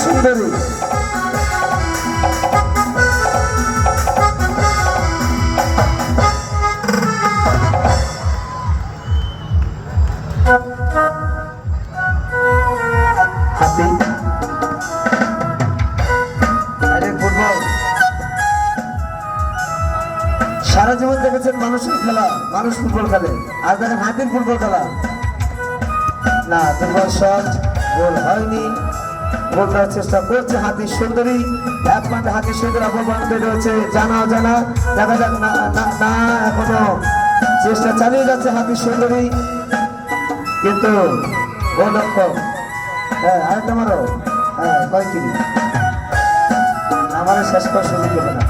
সুন্দরী। হাতি আরে ফুটবল সারা জীবন দেখেছেন মানুষের খেলা, মানুষ ফুটবল খেলে, আজ দেখেন হাতির ফুটবল খেলা। না দুর্বল শট, গোল হয়নি। গোল করার চেষ্টা করছে হাতির সুন্দরী, একমাত্র হাতির সুন্দরী অপমানিত রয়েছে, জানা অজানা। দেখা যাক, না না না, এখনো চেষ্টা চালিয়ে যাচ্ছে হাতির সুন্দরী, কিন্তু গোলরক্ষক হ্যাঁ আরেকটা মারো, হ্যাঁ কয় কিনি আমারও শেষ করার সুযোগ দেবে না।